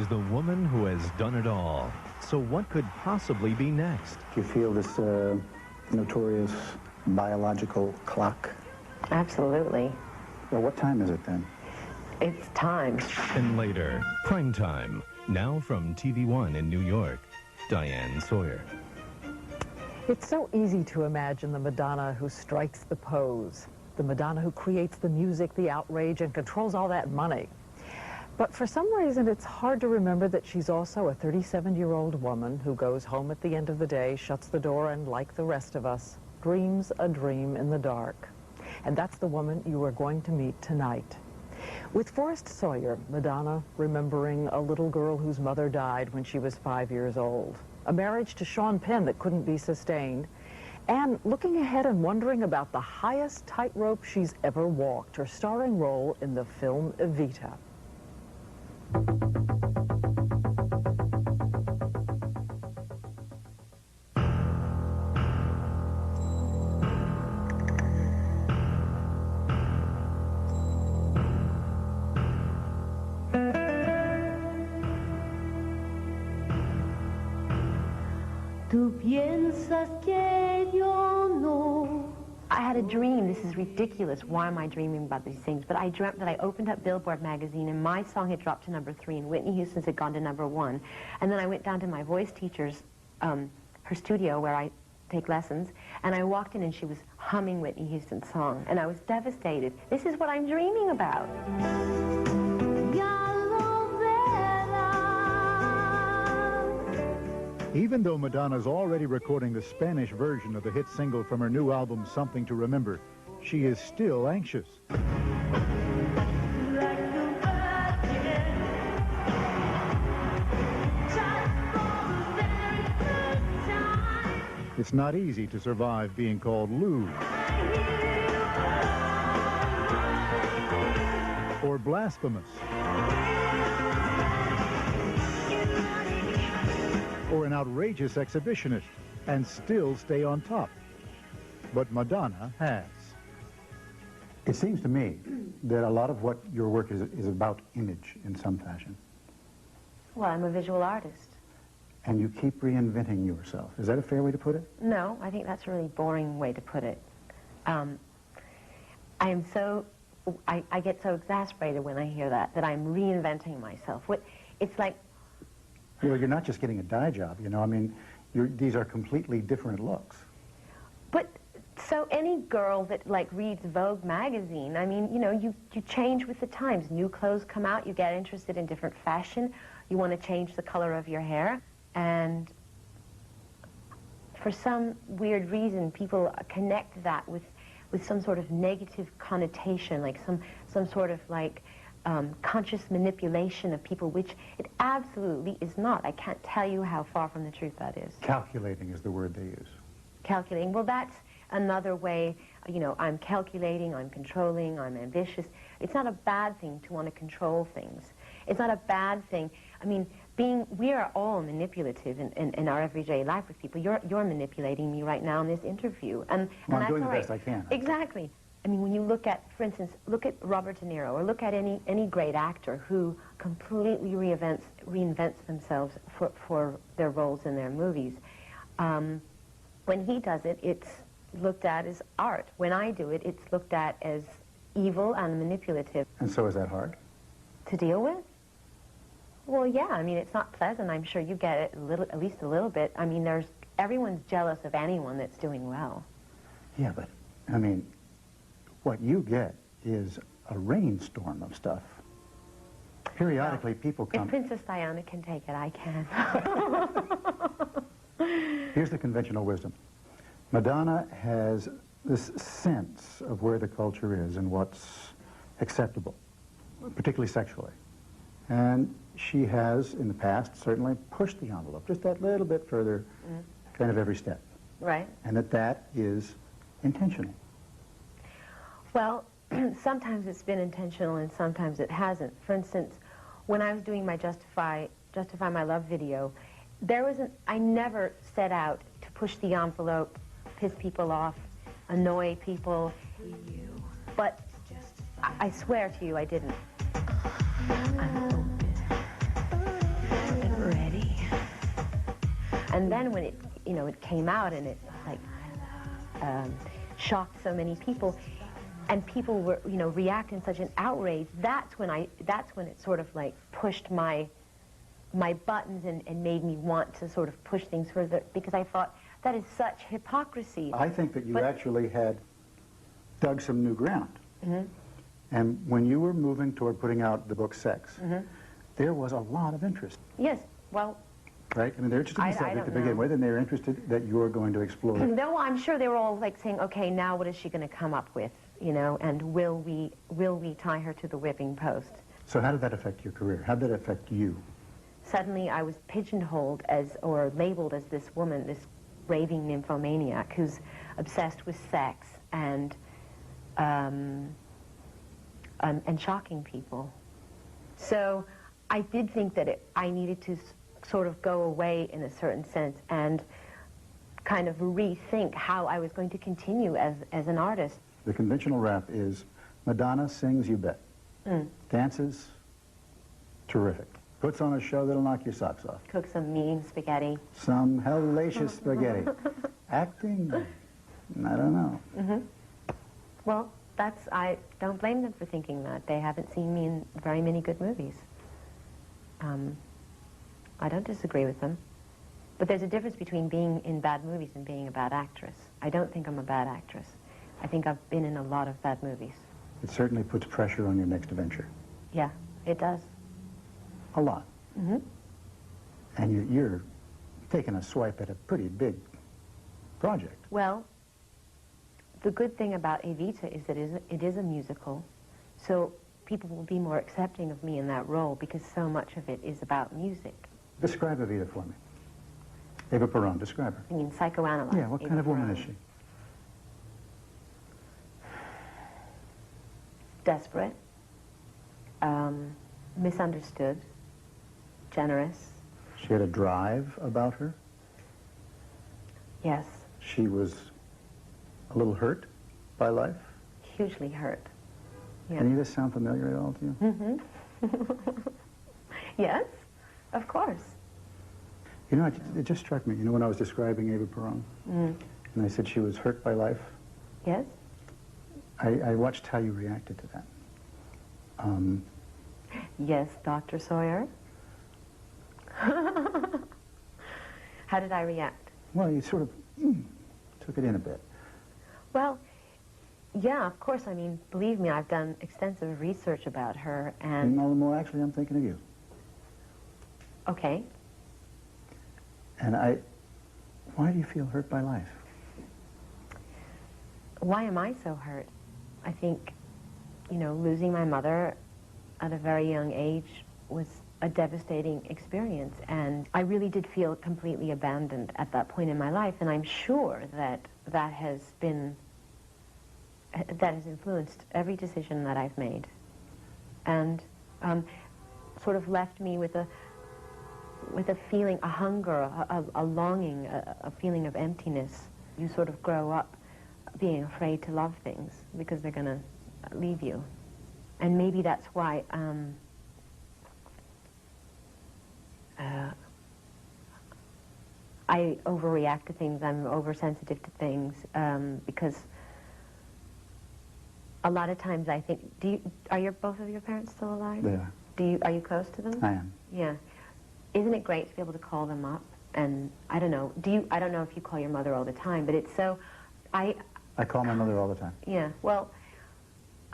Is the woman who has done it all. So what could possibly be next? Do you feel this notorious biological clock? Absolutely. Well, what time is it then? It's time. And later, Primetime, now from TV1 in New York. Diane Sawyer. It's so easy to imagine the Madonna who strikes the pose, the Madonna who creates the music, the outrage, and controls all that money. But for some reason, it's hard to remember that she's also a 37-year-old woman who goes home at the end of the day, shuts the door, and like the rest of us, dreams a dream in the dark. And that's the woman you are going to meet tonight. With Forrest Sawyer, Madonna remembering a little girl whose mother died when she was 5 years old, a marriage to Sean Penn that couldn't be sustained, and looking ahead and wondering about the highest tightrope she's ever walked, her starring role in the film Evita. I had a dream. This is ridiculous. Why am I dreaming about these things? But I dreamt that I opened up Billboard magazine and my song had dropped to #3 and Whitney Houston's had gone to #1. And then I went down to my voice teacher's, her studio where I take lessons, and I walked in and she was humming Whitney Houston's song. And I was devastated. This is what I'm dreaming about. Even though Madonna's already recording the Spanish version of the hit single from her new album, Something to Remember, she is still anxious. It's not easy to survive being called Lou or blasphemous or an outrageous exhibitionist and still stay on top. But Madonna has. It seems to me that a lot of what your work is about image in some fashion. Well, I'm a visual artist. And you keep reinventing yourself. Is that a fair way to put it? No, I think that's a really boring way to put it. I get so exasperated when I hear that I'm reinventing myself. It's like... Well, you're not just getting a dye job, you know. I mean, these are completely different looks. But, so any girl that, like, reads Vogue magazine, I mean, you know, you change with the times. New clothes come out, you get interested in different fashion, you want to change the color of your hair, and for some weird reason, people connect that with some sort of negative connotation, like some sort of, like, conscious manipulation of people, which it absolutely is not. I can't tell you how far from the truth that is. Calculating is the word they use. Calculating. Well, that's another way, you know, I'm calculating, I'm controlling, I'm ambitious. It's not a bad thing to want to control things. It's not a bad thing. I mean, we are all manipulative in our everyday life with people. You're manipulating me right now in this interview. And well, I'm that's doing the all right. best I can. Exactly. I mean, when you look at, for instance, look at Robert De Niro, or look at any great actor who completely reinvents themselves for their roles in their movies. When he does it, it's looked at as art. When I do it, it's looked at as evil and manipulative. And so is that hard? To deal with? Well, yeah, I mean, it's not pleasant. I'm sure you get it at least a little bit. I mean, everyone's jealous of anyone that's doing well. Yeah, but, I mean, what you get is a rainstorm of stuff. Periodically, people come... If Princess Diana can take it, I can. Here's the conventional wisdom. Madonna has this sense of where the culture is and what's acceptable, particularly sexually. And she has, in the past, certainly pushed the envelope just that little bit further, kind of every step. Right. And that is intentional. Well, sometimes it's been intentional and sometimes it hasn't. For instance, when I was doing my Justify My Love video, I never set out to push the envelope, piss people off, annoy people, but I swear to you I didn't. And then when it, you know, it came out and it like shocked so many people, and people were, you know, reacting in such an outrage, that's when it sort of like pushed my buttons and made me want to sort of push things further, because I thought, that is such hypocrisy. I think that you actually had dug some new ground. And when you were moving toward putting out the book Sex, there was a lot of interest. Yes, well... Right? I mean, they're interested in the subject to begin with, and they're interested that you're going to explore it. No, I'm sure they were all like saying, okay, now what is she going to come up with, you know, and will we tie her to the whipping post? So how did that affect your career? How did that affect you? Suddenly I was pigeonholed as, or labeled as this woman, this raving nymphomaniac who's obsessed with sex and shocking people. So I did think that I needed to sort of go away in a certain sense and kind of rethink how I was going to continue as an artist. The conventional rap is Madonna sings, you bet. Dances, terrific. Puts on a show that'll knock your socks off. Cook some mean spaghetti. Some hellacious spaghetti. Acting, I don't know. Well, I don't blame them for thinking that. They haven't seen me in very many good movies. I don't disagree with them. But there's a difference between being in bad movies and being a bad actress. I don't think I'm a bad actress. I think I've been in a lot of bad movies. It certainly puts pressure on your next adventure. Yeah, it does. A lot. And you're taking a swipe at a pretty big project. Well, the good thing about Evita is that it is a musical, so people will be more accepting of me in that role because so much of it is about music. Describe Evita for me. Eva Peron, describe her. I mean, psychoanalyze. Yeah, what kind of woman is she? Desperate, misunderstood, generous. She had a drive about her. Yes. She was a little hurt by life. Hugely hurt. Yeah. Any of this sound familiar at all to you? Yes, of course. You know, it just struck me, you know, when I was describing Eva Peron, and I said she was hurt by life. Yes. I watched how you reacted to that. Yes, Dr. Sawyer. How did I react? Well, you sort of took it in a bit. Well, yeah, of course. I mean, believe me, I've done extensive research about her, and... No, more actually, I'm thinking of you. Okay. And why do you feel hurt by life? Why am I so hurt? I think, you know, losing my mother at a very young age was a devastating experience, and I really did feel completely abandoned at that point in my life, and I'm sure that has influenced every decision that I've made, and sort of left me with a feeling, a hunger, a longing, a feeling of emptiness. You sort of grow up being afraid to love things because they're going to leave you. And maybe that's why I overreact to things. I'm oversensitive to things because a lot of times I think, are both of your parents still alive? They are. Are you close to them? I am. Yeah. Isn't it great to be able to call them up? And I don't know, I don't know if you call your mother all the time, but it's so, I call my mother all the time. Yeah, well,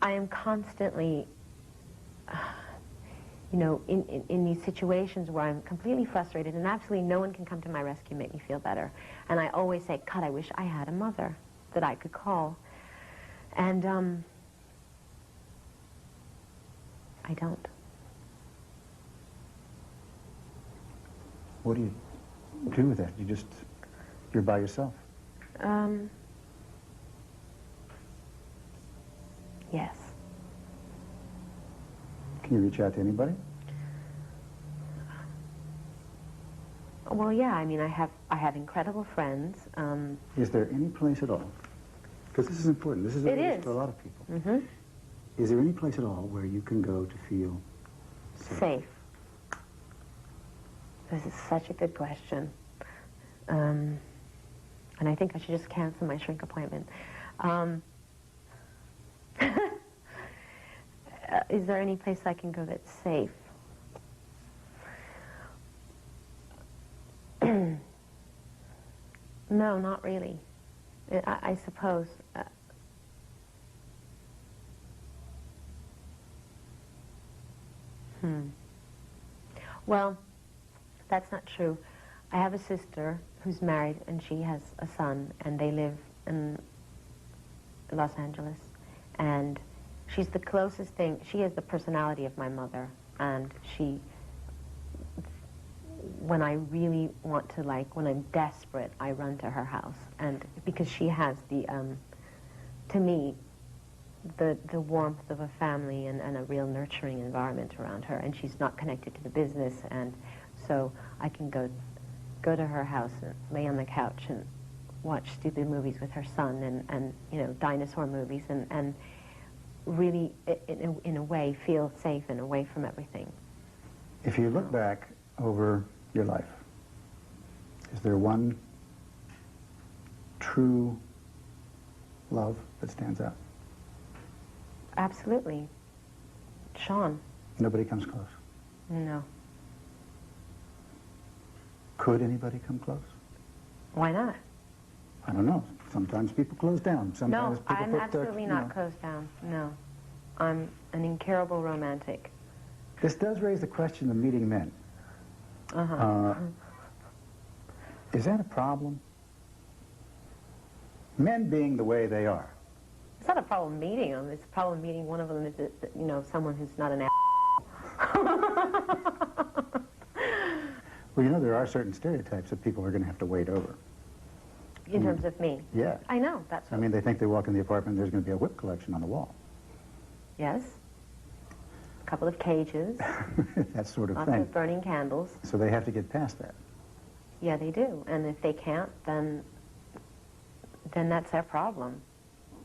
I am constantly, you know, in these situations where I'm completely frustrated and absolutely no one can come to my rescue and make me feel better. And I always say, God, I wish I had a mother that I could call. And I don't. What do you do with that? You're by yourself. Yes. Can you reach out to anybody? Well, yeah, I mean, I have incredible friends. Is there any place at all? Because this is important. This is for a lot of people. Is there any place at all where you can go to feel safe? Safe. This is such a good question. And I think I should just cancel my shrink appointment. Is there any place I can go that's safe? No, not really. I suppose. Well, that's not true. I have a sister who's married, and she has a son, and they live in Los Angeles. And she's the closest thing. She has the personality of my mother, and she, when I really want to, like, when I'm desperate, I run to her house. And because she has the, to me, the warmth of a family and a real nurturing environment around her, and she's not connected to the business, and so I can go to her house and lay on the couch and watch stupid movies with her son and you know, dinosaur movies, and really, in a way, feel safe and away from everything. If you look back over your life, is there one true love that stands out? Absolutely. Sean. Nobody comes close. No. Could anybody come close? Why not? I don't know. Sometimes people close down. Sometimes No, people I'm put absolutely not closed down. No. I'm an incurable romantic. This does raise the question of meeting men. Is that a problem? Men being the way they are. It's not a problem meeting them. It's a problem meeting one of them is, you know, someone who's not an Well, you know, there are certain stereotypes that people are going to have to wade over. in terms of me. Yeah. I know. That's I mean, they think they walk in the apartment and there's going to be a whip collection on the wall. Yes. A couple of cages. That sort of Lots thing. of burning candles. So they have to get past that. Yeah, they do. And if they can't, then that's their problem.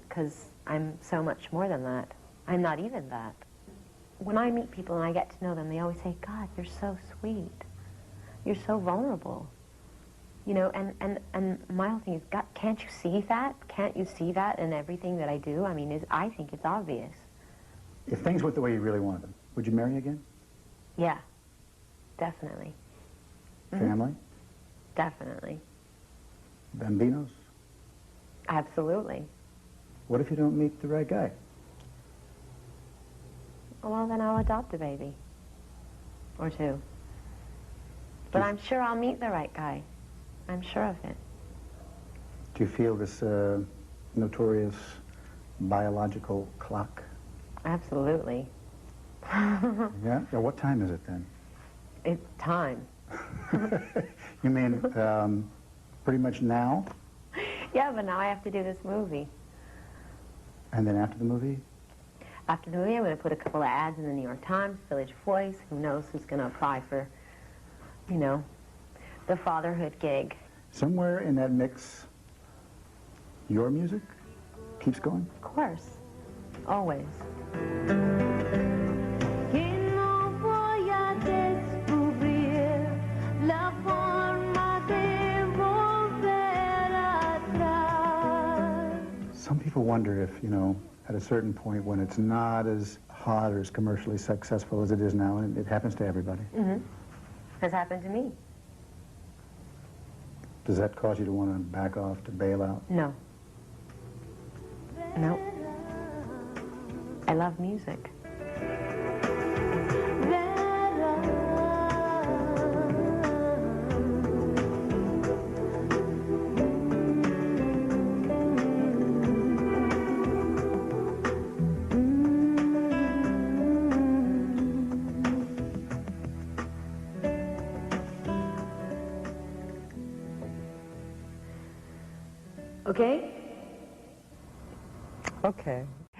Because I'm so much more than that. I'm not even that. When I meet people and I get to know them, they always say, God, you're so sweet. You're so vulnerable. You know, and my whole thing is, God, can't you see that? Can't you see that in everything that I do? I mean, I think it's obvious. If things went the way you really wanted them, would you marry again? Yeah, definitely. Family? Definitely. Bambinos? Absolutely. What if you don't meet the right guy? Well, then I'll adopt a baby. Or two. But I'm sure I'll meet the right guy. I'm sure of it. Do you feel this notorious biological clock? Absolutely. Yeah? Yeah, what time is it then? It's time. You mean pretty much now? Yeah, but now I have to do this movie. And then after the movie? After the movie, I'm going to put a couple of ads in the New York Times, Village Voice. Who knows who's going to apply for, you know, the fatherhood gig. Somewhere in that mix, your music keeps going? Of course. Always. Some people wonder if, you know, at a certain point when it's not as hot or as commercially successful as it is now, and it happens to everybody. Has happened to me. Does that cause you to want to back off, to bail out? No. No. I love music. Okay? Okay.